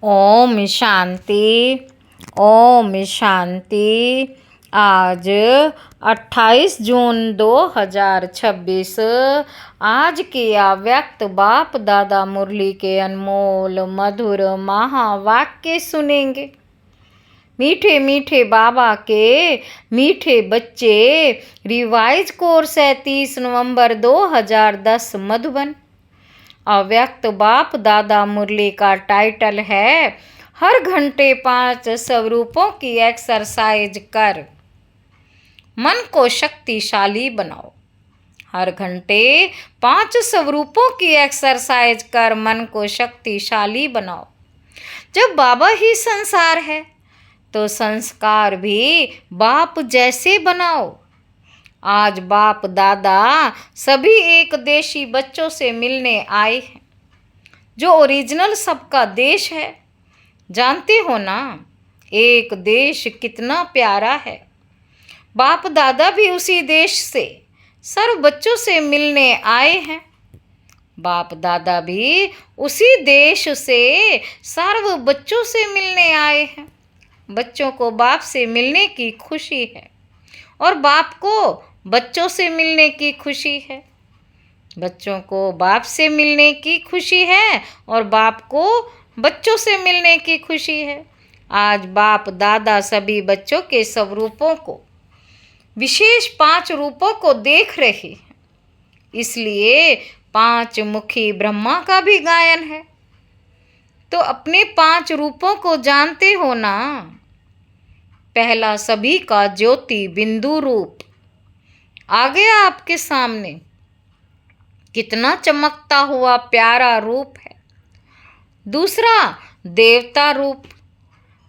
ओम शांति। ओम शांति। आज 28 जून 2026 आज के अव्यक्त बाप दादा मुरली के अनमोल मधुर महावाक्य सुनेंगे। मीठे मीठे बाबा के मीठे बच्चे रिवाइज कोर्स 30 नवंबर 2010 मधुबन। अव्यक्त बाप दादा मुरली का टाइटल है हर घंटे 5 स्वरूपों की एक्सरसाइज कर मन को शक्तिशाली बनाओ। हर घंटे 5 स्वरूपों की एक्सरसाइज कर मन को शक्तिशाली बनाओ। जब बाबा ही संसार है तो संस्कार भी बाप जैसे बनाओ। आज बाप दादा सभी एक देशी बच्चों से मिलने आए हैं जो ओरिजिनल सबका देश है। जानते हो ना, एक देश कितना प्यारा है। बाप दादा भी उसी देश से सर्व बच्चों से मिलने आए हैं। बाप दादा भी उसी देश से सर्व बच्चों से मिलने आए हैं। बच्चों को बाप से मिलने की खुशी है और बाप को बच्चों से मिलने की खुशी है। बच्चों को बाप से मिलने की खुशी है और बाप को बच्चों से मिलने की खुशी है। आज बाप दादा सभी बच्चों के स्वरूपों को, विशेष 5 रूपों को देख रहे हैं। इसलिए 5 मुखी ब्रह्मा का भी गायन है। तो अपने 5 रूपों को जानते हो ना। पहला सभी का ज्योति बिंदु रूप आ गया आपके सामने। कितना चमकता हुआ प्यारा रूप है। दूसरा देवता रूप,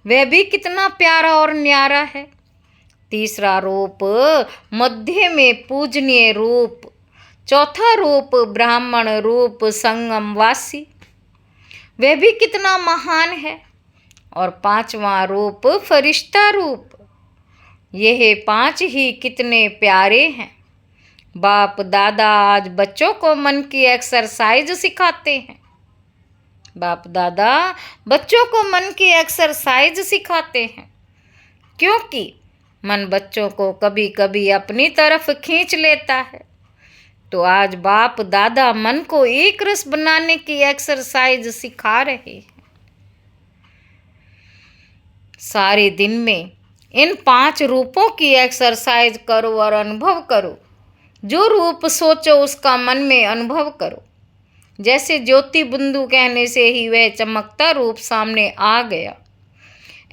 वह भी कितना प्यारा और न्यारा है। तीसरा रूप मध्य में पूजनीय रूप। चौथा रूप ब्राह्मण रूप संगमवासी, वह भी कितना महान है। और 5वां रूप फरिश्ता रूप। यह 5 ही कितने प्यारे हैं। बाप दादा आज बच्चों को मन की एक्सरसाइज सिखाते हैं। बाप दादा बच्चों को मन की एक्सरसाइज सिखाते हैं क्योंकि मन बच्चों को कभी कभी अपनी तरफ खींच लेता है। तो आज बाप दादा मन को एक रस बनाने की एक्सरसाइज सिखा रहे हैं। सारे दिन में इन 5 रूपों की एक्सरसाइज करो और अनुभव करो। जो रूप सोचो उसका मन में अनुभव करो। जैसे ज्योति बिंदु कहने से ही वह चमकता रूप सामने आ गया,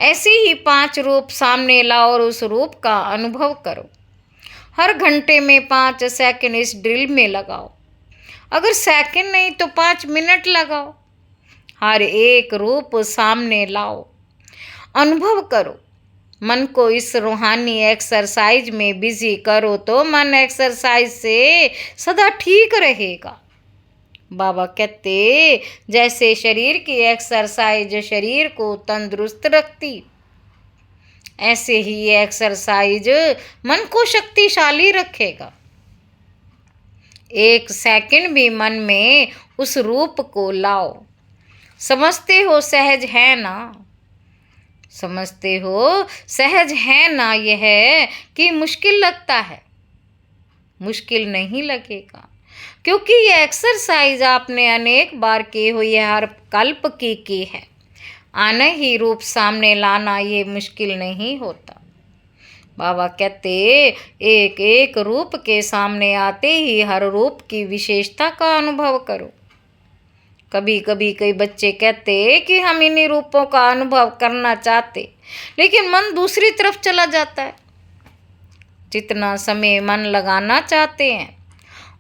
ऐसे ही 5 रूप सामने लाओ और उस रूप का अनुभव करो। हर घंटे में 5 सेकंड इस ड्रिल में लगाओ। अगर सेकंड नहीं तो 5 मिनट लगाओ। हर एक रूप सामने लाओ, अनुभव करो। मन को इस रूहानी एक्सरसाइज में बिजी करो तो मन एक्सरसाइज से सदा ठीक रहेगा। बाबा कहते जैसे शरीर की एक्सरसाइज शरीर को तंदुरुस्त रखती, ऐसे ही ये एक्सरसाइज मन को शक्तिशाली रखेगा। 1 सेकंड भी मन में उस रूप को लाओ। समझते हो सहज है ना? समझते हो सहज है ना? यह कि मुश्किल लगता है? मुश्किल नहीं लगेगा क्योंकि यह एक्सरसाइज आपने अनेक बार की हुई है, हर कल्प की है। आना ही रूप सामने लाना ये मुश्किल नहीं होता। बाबा कहते एक एक रूप के सामने आते ही हर रूप की विशेषता का अनुभव करो। कभी कभी कई बच्चे कहते कि हम इन्हीं रूपों का अनुभव करना चाहते, लेकिन मन दूसरी तरफ चला जाता है। जितना समय मन लगाना चाहते हैं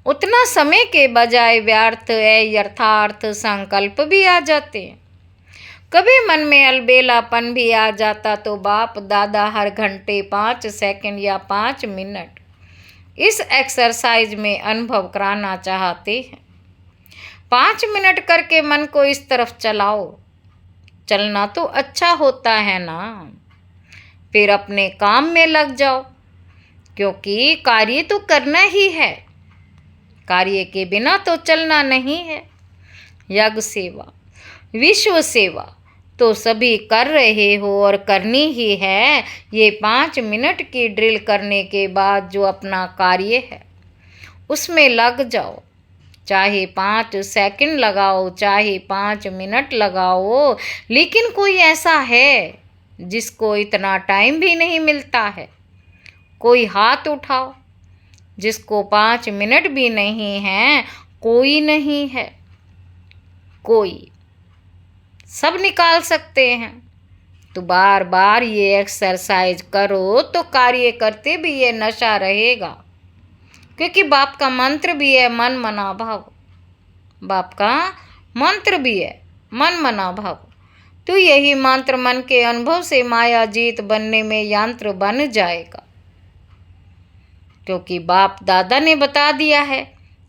उतना समय के बजाय व्यर्थ यथार्थ संकल्प भी आ जाते हैं। कभी मन में अलबेलापन भी आ जाता तो बाप दादा हर घंटे 5 सेकंड या 5 मिनट इस एक्सरसाइज में अनुभव कराना चाहते हैं। 5 मिनट करके मन को इस तरफ चलाओ। चलना तो अच्छा होता है ना। फिर अपने काम में लग जाओ क्योंकि कार्य तो करना ही है। कार्य के बिना तो चलना नहीं है। यज्ञ सेवा, विश्व सेवा तो सभी कर रहे हो और करनी ही है। ये 5 मिनट की ड्रिल करने के बाद जो अपना कार्य है उसमें लग जाओ। चाहे 5 सेकंड लगाओ, चाहे 5 मिनट लगाओ, लेकिन कोई ऐसा है जिसको इतना टाइम भी नहीं मिलता है? कोई हाथ उठाओ। जिसको 5 मिनट भी नहीं है? कोई नहीं है। कोई, सब निकाल सकते हैं। तो बार बार ये एक्सरसाइज करो तो कार्य करते भी ये नशा रहेगा। क्योंकि बाप का मंत्र भी है मन मना भाव। बाप का मंत्र भी है मन मना भाव। तो यही मंत्र मन के अनुभव से माया जीत बनने में यंत्र बन जाएगा। क्योंकि बाप दादा ने बता दिया है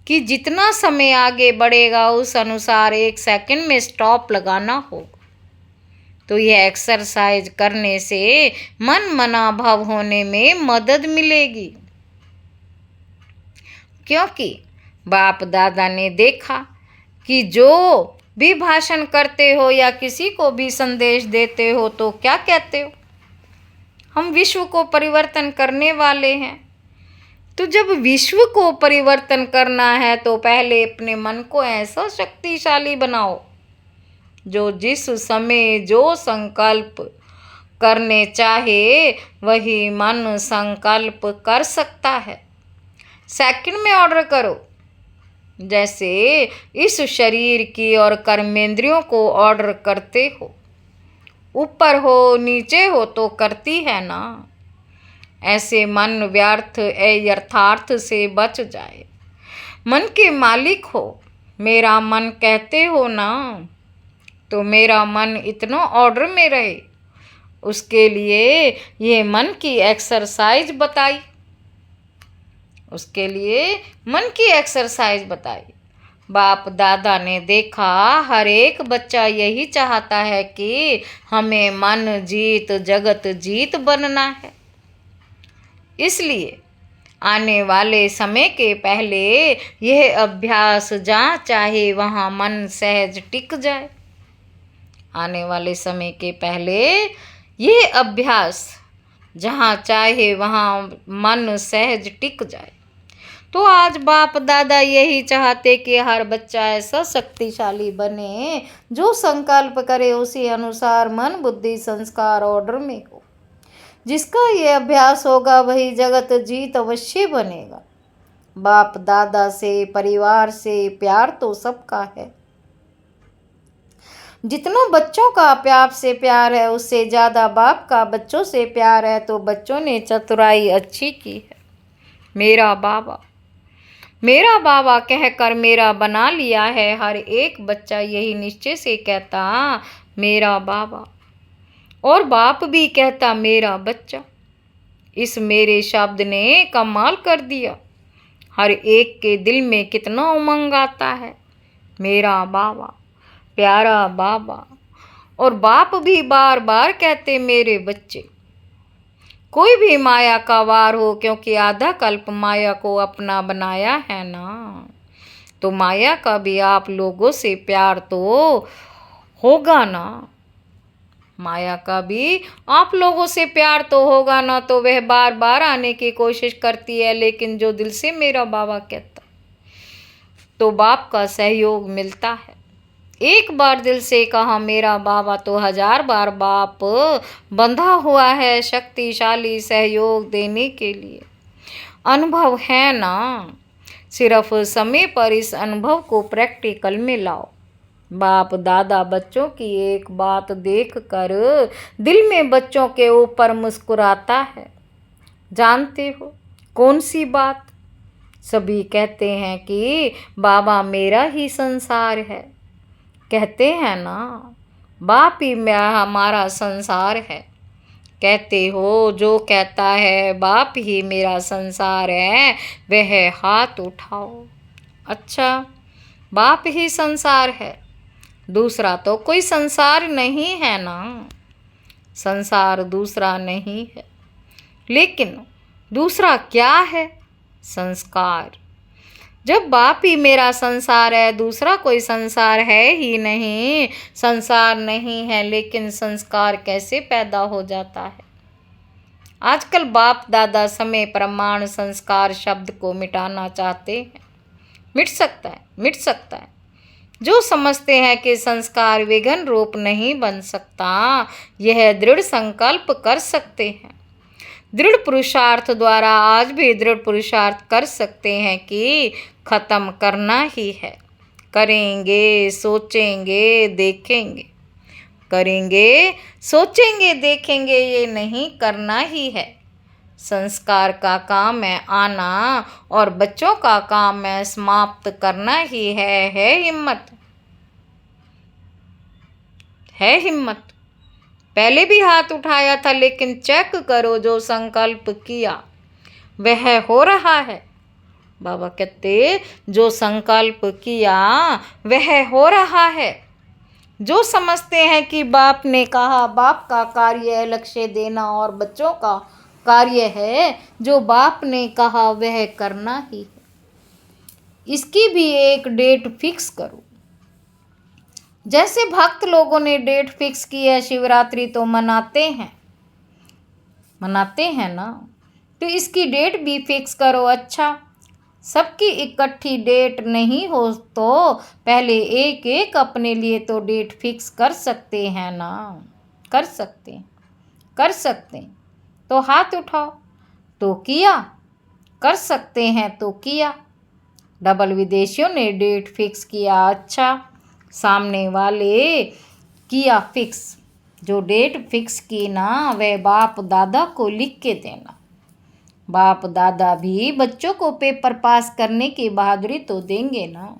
कि जितना समय आगे बढ़ेगा उस अनुसार 1 सेकंड में स्टॉप लगाना होगा। तो यह एक्सरसाइज करने से मन मना भाव होने में मदद मिलेगी। क्योंकि बाप दादा ने देखा कि जो भी भाषण करते हो या किसी को भी संदेश देते हो तो क्या कहते हो? हम विश्व को परिवर्तन करने वाले हैं। तो जब विश्व को परिवर्तन करना है तो पहले अपने मन को ऐसा शक्तिशाली बनाओ जो जिस समय जो संकल्प करने चाहे वही मन संकल्प कर सकता है। सेकंड में ऑर्डर करो। जैसे इस शरीर की और कर्मेंद्रियों को ऑर्डर करते हो, ऊपर हो नीचे हो तो करती है ना। ऐसे मन व्यर्थ यथार्थ से बच जाए। मन के मालिक हो, मेरा मन कहते हो ना, तो मेरा मन इतना ऑर्डर में रहे। उसके लिए ये मन की एक्सरसाइज बताई। उसके लिए मन की एक्सरसाइज बताई। बाप दादा ने देखा हर एक बच्चा यही चाहता है कि हमें मन जीत जगत जीत बनना है। इसलिए आने वाले समय के पहले यह अभ्यास जहाँ चाहे वहाँ मन सहज टिक जाए। आने वाले समय के पहले यह अभ्यास जहाँ चाहे वहाँ मन सहज टिक जाए। तो आज बाप दादा यही चाहते कि हर बच्चा ऐसा शक्तिशाली बने जो संकल्प करे उसी अनुसार मन बुद्धि संस्कार ऑर्डर में हो। जिसका ये अभ्यास होगा वही जगत जीत अवश्य बनेगा। बाप दादा से परिवार से प्यार तो सबका है। जितना बच्चों का बाप से प्यार है उससे ज़्यादा बाप का बच्चों से प्यार है। तो बच्चों ने चतुराई अच्छी की है। मेरा बाबा कहकर मेरा बना लिया है। हर एक बच्चा यही निश्चय से कहता मेरा बाबा, और बाप भी कहता मेरा बच्चा। इस मेरे शब्द ने कमाल कर दिया। हर एक के दिल में कितना उमंग आता है। मेरा बाबा, प्यारा बाबा। और बाप भी बार बार कहते मेरे बच्चे। कोई भी माया का वार हो, क्योंकि आधा कल्प माया को अपना बनाया है ना, तो माया का भी आप लोगों से प्यार तो होगा ना। माया का भी आप लोगों से प्यार तो होगा ना। तो वह बार बार आने की कोशिश करती है, लेकिन जो दिल से मेरा बाबा कहता तो बाप का सहयोग मिलता है। एक बार दिल से कहा मेरा बाबा तो 1000 बार बाप बंधा हुआ है शक्तिशाली सहयोग देने के लिए। अनुभव है ना, सिर्फ समय पर इस अनुभव को प्रैक्टिकल में लाओ। बाप दादा बच्चों की एक बात देखकर दिल में बच्चों के ऊपर मुस्कुराता है। जानते हो कौन सी बात? सभी कहते हैं कि बाबा मेरा ही संसार है। कहते हैं ना, बाप ही हमारा संसार है। कहते हो जो कहता है बाप ही मेरा संसार है वह हाथ उठाओ। अच्छा, बाप ही संसार है, दूसरा तो कोई संसार नहीं है ना। संसार दूसरा नहीं है, लेकिन दूसरा क्या है? संस्कार। जब बाप ही मेरा संसार है, दूसरा कोई संसार है ही नहीं। संसार नहीं है लेकिन संस्कार कैसे पैदा हो जाता है। आजकल बाप दादा समय प्रमाण संस्कार शब्द को मिटाना चाहते हैं। मिट सकता है, मिट सकता है। जो समझते हैं कि संस्कार विघ्न रूप नहीं बन सकता, यह दृढ़ संकल्प कर सकते हैं। दृढ़ पुरुषार्थ द्वारा आज भी दृढ़ पुरुषार्थ कर सकते हैं कि खत्म करना ही है। करेंगे, सोचेंगे, देखेंगे। करेंगे, सोचेंगे, देखेंगे, ये नहीं करना ही है। संस्कार का काम है आना और बच्चों का काम है समाप्त करना ही है हिम्मत, है हिम्मत। पहले भी हाथ उठाया था लेकिन चेक करो जो संकल्प किया वह हो रहा है। बाबा कहते जो संकल्प किया वह हो रहा है। जो समझते हैं कि बाप ने कहा, बाप का कार्य है लक्ष्य देना और बच्चों का कार्य है जो बाप ने कहा वह करना ही है। इसकी भी एक डेट फिक्स करो। जैसे भक्त लोगों ने डेट फिक्स की है, शिवरात्रि तो मनाते हैं ना, तो इसकी डेट भी फिक्स करो। अच्छा, सबकी इकट्ठी डेट नहीं हो तो पहले एक एक अपने लिए तो डेट फिक्स कर सकते हैं ना। कर सकते हैं तो हाथ उठाओ। तो किया, कर सकते हैं तो किया। डबल विदेशियों ने डेट फिक्स किया। अच्छा, सामने वाले किया फिक्स। जो डेट फिक्स की ना वह बाप दादा को लिख के देना। बाप दादा भी बच्चों को पेपर पास करने की बहादुरी तो देंगे ना।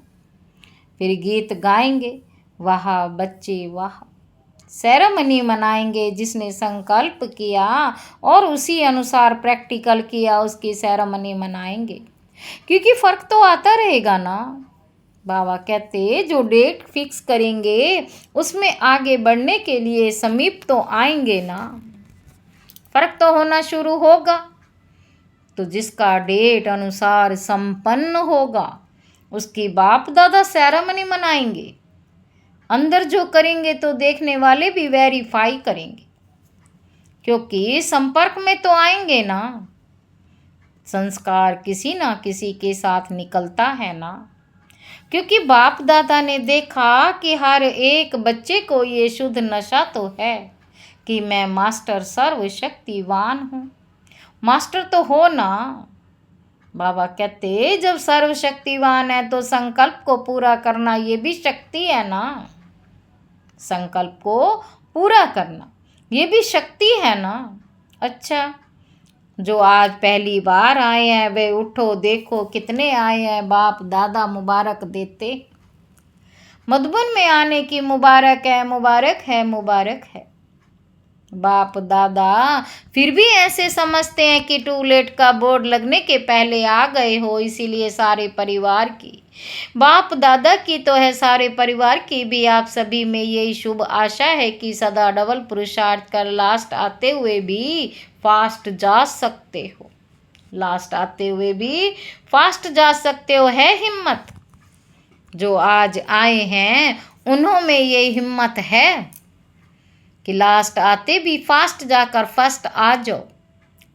फिर गीत गाएंगे, वाह बच्चे वाह। सेरेमनी मनाएंगे। जिसने संकल्प किया और उसी अनुसार प्रैक्टिकल किया उसकी सेरेमनी मनाएंगे, क्योंकि फर्क तो आता रहेगा ना। बाबा कहते जो डेट फिक्स करेंगे उसमें आगे बढ़ने के लिए समीप तो आएंगे ना। फर्क तो होना शुरू होगा। तो जिसका डेट अनुसार संपन्न होगा उसकी बाप दादा सेरेमनी मनाएंगे। अंदर जो करेंगे तो देखने वाले भी वेरीफाई करेंगे, क्योंकि संपर्क में तो आएंगे ना। संस्कार किसी ना किसी के साथ निकलता है ना, क्योंकि बाप दादा ने देखा कि हर एक बच्चे को ये शुद्ध नशा तो है कि मैं मास्टर सर्वशक्तिवान हूँ। मास्टर तो हो ना। बाबा कहते जब सर्वशक्तिवान है तो संकल्प को पूरा करना ये भी शक्ति है ना। संकल्प को पूरा करना ये भी शक्ति है ना। अच्छा, जो आज पहली बार आए हैं वे उठो देखो कितने आए हैं। बाप दादा मुबारक देते। मधुबन में आने की मुबारक है, मुबारक है, मुबारक है। बाप दादा फिर भी ऐसे समझते हैं कि टू लेट का बोर्ड लगने के पहले आ गए हो, इसीलिए सारे परिवार की, बाप दादा की तो है सारे परिवार की भी आप सभी में यही शुभ आशा है कि सदा डबल पुरुषार्थ कर लास्ट आते हुए भी फास्ट जा सकते हो। लास्ट आते हुए भी फास्ट जा सकते हो। है हिम्मत। जो आज आए हैं उन्हों में ये हिम्मत है कि लास्ट आते भी फास्ट जाकर फर्स्ट आ जाओ।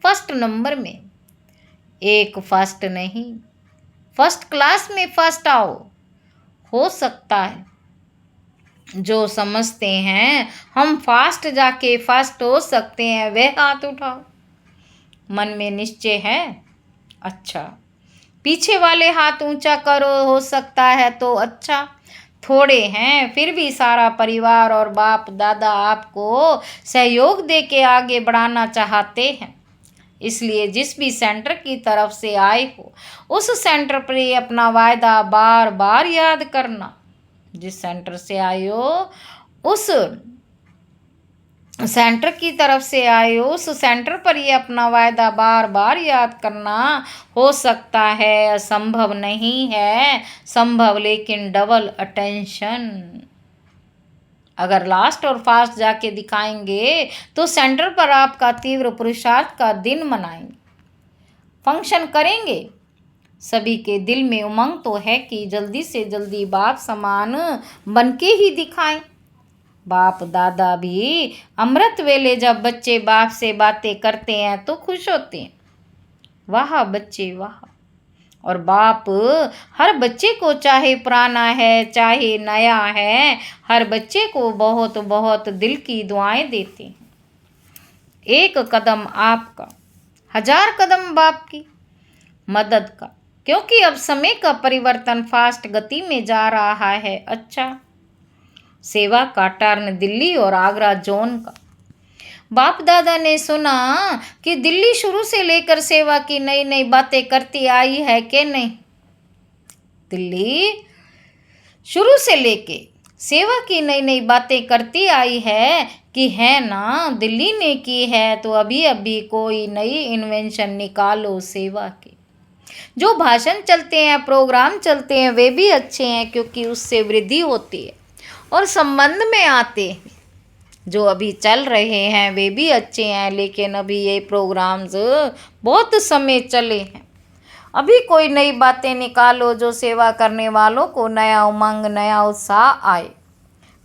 फर्स्ट नंबर में, एक फर्स्ट नहीं, फर्स्ट क्लास में फर्स्ट आओ। हो सकता है जो समझते हैं हम फास्ट जाके फर्स्ट हो सकते हैं वे हाथ उठाओ। मन में निश्चय है। अच्छा, पीछे वाले हाथ ऊंचा करो। हो सकता है तो अच्छा। थोड़े हैं फिर भी सारा परिवार और बाप दादा आपको सहयोग दे के आगे बढ़ाना चाहते हैं। इसलिए जिस भी सेंटर की तरफ से आए हो उस सेंटर पर अपना वायदा बार बार याद करना। जिस सेंटर से आए हो उस सेंटर की तरफ से आए हो उस सेंटर पर ये अपना वायदा बार बार याद करना। हो सकता है असंभव नहीं है संभव, लेकिन डबल अटेंशन। अगर लास्ट और फास्ट जाके दिखाएंगे तो सेंटर पर आपका तीव्र पुरुषार्थ का दिन मनाएंगे, फंक्शन करेंगे। सभी के दिल में उमंग तो है कि जल्दी से जल्दी बाप समान बनके ही दिखाएं। बाप दादा भी अमृत वेले जब बच्चे बाप से बातें करते हैं तो खुश होते हैं। वाह बच्चे वाह। और बाप हर बच्चे को, चाहे पुराना है चाहे नया है, हर बच्चे को बहुत बहुत दिल की दुआएं देते हैं। एक कदम आपका, 1000 कदम बाप की मदद का, क्योंकि अब समय का परिवर्तन फास्ट गति में जा रहा है। अच्छा, सेवा का टर्न दिल्ली और आगरा जोन का। बाप दादा ने सुना कि दिल्ली शुरू से लेकर सेवा की नई नई बातें करती आई है कि नहीं? दिल्ली शुरू से लेके सेवा की नई नई बातें करती आई है कि है ना? दिल्ली ने की है तो अभी अभी कोई नई इन्वेंशन निकालो सेवा की। जो भाषण चलते हैं, प्रोग्राम चलते हैं, वे भी अच्छे हैं क्योंकि उससे वृद्धि होती है और संबंध में आते हैं। जो अभी चल रहे हैं वे भी अच्छे हैं, लेकिन अभी ये प्रोग्राम्स बहुत समय चले हैं। अभी कोई नई बातें निकालो जो सेवा करने वालों को नया उमंग, नया उत्साह आए।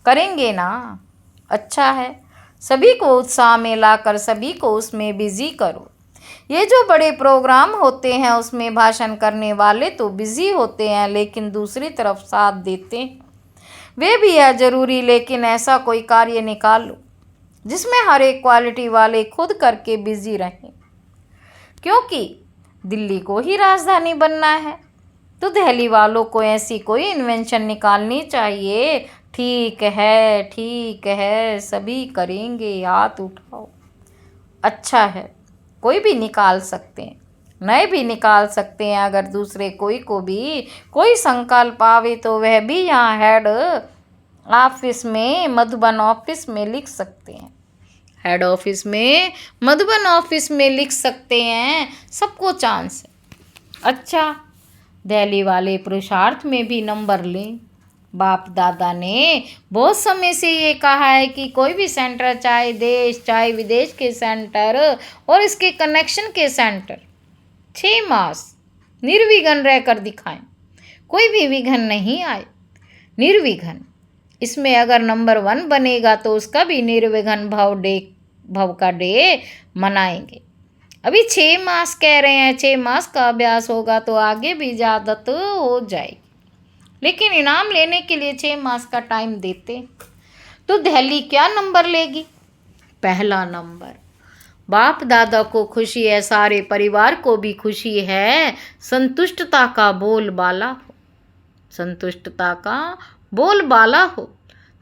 करेंगे ना? अच्छा है, सभी को उत्साह में लाकर सभी को उसमें बिजी करो। ये जो बड़े प्रोग्राम होते हैं उसमें भाषण करने वाले तो बिजी होते हैं, लेकिन दूसरी तरफ साथ देते हैं वे भी है जरूरी। लेकिन ऐसा कोई कार्य निकालो जिसमें हर एक क्वालिटी वाले खुद करके बिजी रहें, क्योंकि दिल्ली को ही राजधानी बनना है तो दिल्ली वालों को ऐसी कोई इन्वेंशन निकालनी चाहिए। ठीक है, सभी करेंगे, हाथ उठाओ। अच्छा है, कोई भी निकाल सकते हैं, नए भी निकाल सकते हैं। अगर दूसरे कोई को भी कोई संकल्प आवे तो वह भी यहाँ हेड ऑफिस में, मधुबन ऑफिस में लिख सकते हैं। हेड ऑफिस में, मधुबन ऑफिस में लिख सकते हैं, सबको चांस है। अच्छा, दिल्ली वाले पुरुषार्थ में भी नंबर लें। बाप दादा ने बहुत समय से ये कहा है कि कोई भी सेंटर, चाहे देश चाहे विदेश के सेंटर और इसके कनेक्शन के सेंटर 6 मास निर्विघ्न रहकर दिखाएं, कोई भी विघ्न नहीं आए। निर्विघ्न, इसमें अगर नंबर 1 बनेगा तो उसका भी निर्विघ्न भव का डे मनाएंगे। अभी 6 मास कह रहे हैं, 6 मास का अभ्यास होगा तो आगे भी आदत हो जाएगी। लेकिन इनाम लेने के लिए 6 मास का टाइम देते तो दिल्ली क्या नंबर लेगी? पहला नंबर। बाप दादा को खुशी है, सारे परिवार को भी खुशी है। संतुष्टता का बोलबाला हो, संतुष्टता का बोलबाला हो।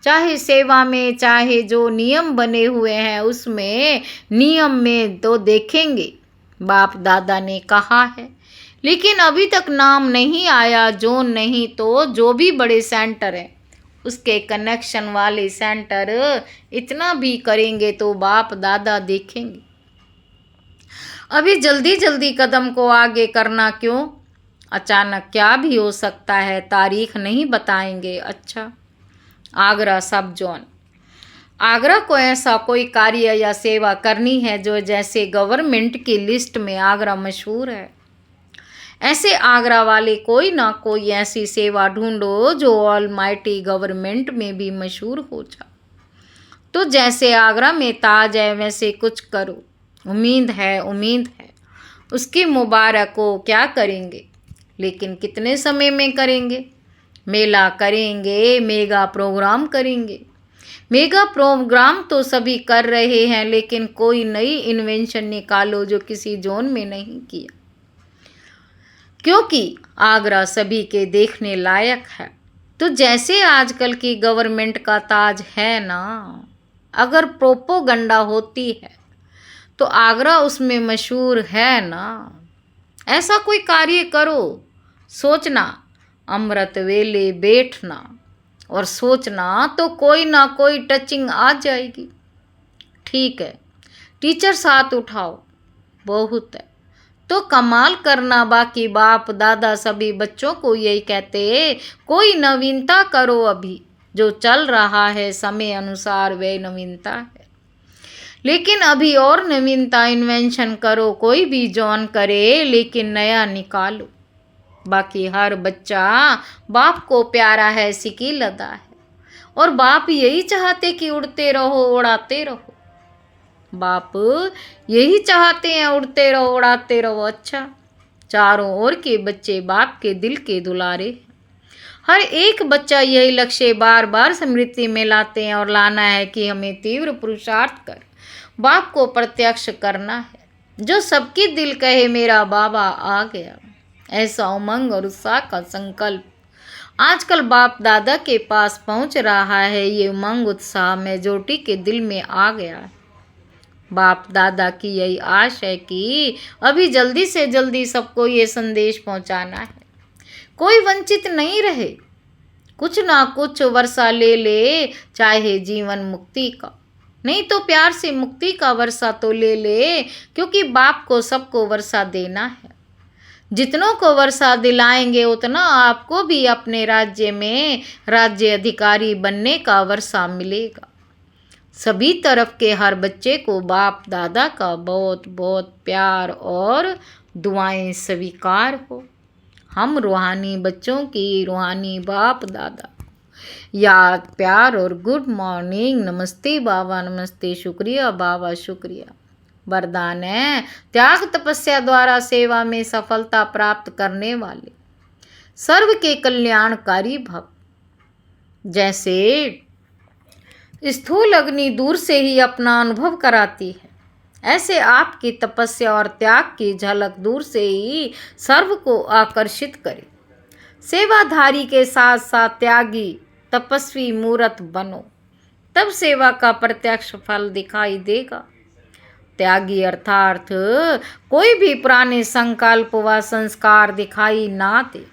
चाहे सेवा में, चाहे जो नियम बने हुए हैं उसमें, नियम में तो देखेंगे बाप दादा ने कहा है। लेकिन अभी तक नाम नहीं आया, जोन नहीं, तो जो भी बड़े सेंटर हैं उसके कनेक्शन वाले सेंटर इतना भी करेंगे तो बाप दादा देखेंगे। अभी जल्दी जल्दी कदम को आगे करना क्यों? अचानक क्या भी हो सकता है, तारीख नहीं बताएंगे। अच्छा, आगरा सब जोन। आगरा को ऐसा कोई कार्य या सेवा करनी है जो जैसे गवर्नमेंट की लिस्ट में आगरा मशहूर है, ऐसे आगरा वाले कोई ना कोई ऐसी सेवा ढूंढो जो ऑलमाइटी गवर्नमेंट में भी मशहूर हो जाए। तो जैसे आगरा में ताज है वैसे कुछ करो। उम्मीद है उसकी मुबारक हो। क्या करेंगे, लेकिन कितने समय में करेंगे? मेला करेंगे, मेगा प्रोग्राम करेंगे। मेगा प्रोग्राम तो सभी कर रहे हैं, लेकिन कोई नई इन्वेंशन निकालो जो किसी जोन में नहीं किया, क्योंकि आगरा सभी के देखने लायक है। तो जैसे आजकल की गवर्नमेंट का ताज है ना, अगर प्रोपोगंडा होती है तो आगरा उसमें मशहूर है ना। ऐसा कोई कार्य करो, सोचना, अमृत वेले बैठना और सोचना तो कोई ना कोई टचिंग आ जाएगी। ठीक है, टीचर साथ उठाओ, बहुत है तो कमाल करना। बाकी बाप दादा सभी बच्चों को यही कहते, कोई नवीनता करो। अभी जो चल रहा है समय अनुसार वे नवीनता है, लेकिन अभी और नवीनता इन्वेंशन करो। कोई भी जॉन करे लेकिन नया निकालो। बाकी हर बच्चा बाप को प्यारा है, इसी की लदा है। और बाप यही चाहते कि उड़ते रहो उड़ाते रहो। बाप यही चाहते हैं उड़ते रहो उड़ाते रहो। अच्छा, चारों ओर के बच्चे बाप के दिल के दुलारे। हर एक बच्चा यही लक्ष्य बार बार स्मृति में लाते हैं और लाना है कि हमें तीव्र पुरुषार्थ कर बाप को प्रत्यक्ष करना है। जो सबकी दिल कहे मेरा बाबा आ गया, ऐसा उमंग और उत्साह का संकल्प आजकल बाप दादा के पास पहुंच रहा है। ये उमंग उत्साह मेजॉरिटी के दिल में आ गया है। बाप दादा की यही आश है कि अभी जल्दी से जल्दी सबको ये संदेश पहुंचाना है, कोई वंचित नहीं रहे। कुछ ना कुछ वर्षा ले ले, चाहे जीवन मुक्ति का, नहीं तो प्यार से मुक्ति का वर्षा तो ले ले, क्योंकि बाप को सबको वर्षा देना है। जितनों को वर्षा दिलाएंगे उतना आपको भी अपने राज्य में राज्य अधिकारी बनने का वर्षा मिलेगा। सभी तरफ के हर बच्चे को बाप दादा का बहुत बहुत प्यार और दुआएं स्वीकार हो। हम रूहानी बच्चों की रूहानी बाप दादा याद, प्यार और गुड मॉर्निंग। नमस्ते बाबा, नमस्ते, शुक्रिया बाबा, शुक्रिया। वरदान है त्याग तपस्या द्वारा सेवा में सफलता प्राप्त करने वाले सर्व के कल्याणकारी भव। जैसे स्थूल अग्नि दूर से ही अपना अनुभव कराती है, ऐसे आपकी तपस्या और त्याग की झलक दूर से ही सर्व को आकर्षित करे। सेवाधारी के साथ साथ त्यागी तपस्वी मूर्त बनो, तब सेवा का प्रत्यक्ष फल दिखाई देगा। त्यागी अर्थात कोई भी पुराने संकल्प व संस्कार दिखाई ना दे।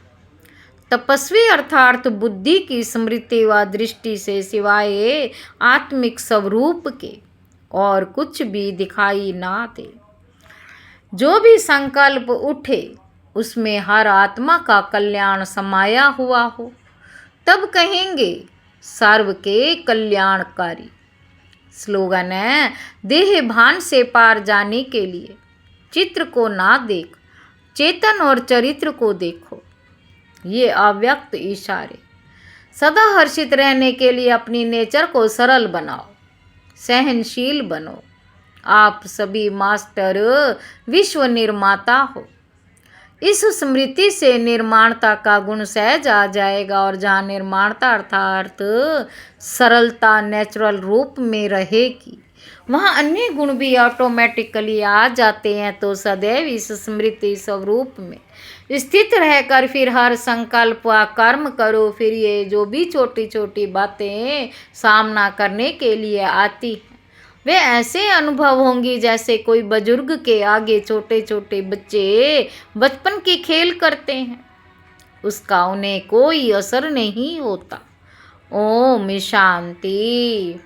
तपस्वी अर्थात बुद्धि की स्मृति व दृष्टि से सिवाय आत्मिक स्वरूप के और कुछ भी दिखाई ना दे। जो भी संकल्प उठे उसमें हर आत्मा का कल्याण समाया हुआ हो, तब कहेंगे सर्व के कल्याणकारी। स्लोगन है देह भान से पार जाने के लिए चित्र को ना देख, चेतन और चरित्र को देखो। ये अव्यक्त इशारे। सदा हर्षित रहने के लिए अपनी नेचर को सरल बनाओ, सहनशील बनो। आप सभी मास्टर विश्व निर्माता हो। इस स्मृति से निर्माणता का गुण सहज आ जाएगा, और जहाँ निर्माणता अर्थात सरलता नेचुरल रूप में रहेगी, वहाँ अन्य गुण भी ऑटोमेटिकली आ जाते हैं। तो सदैव इस स्मृति स्वरूप में स्थित रहकर फिर हर संकल्प व कर्म करो। फिर ये जो भी छोटी छोटी बातें सामना करने के लिए आती हैं, वे ऐसे अनुभव होंगी जैसे कोई बुजुर्ग के आगे छोटे छोटे बच्चे बचपन के खेल करते हैं, उसका उन्हें कोई असर नहीं होता। ओम शांति।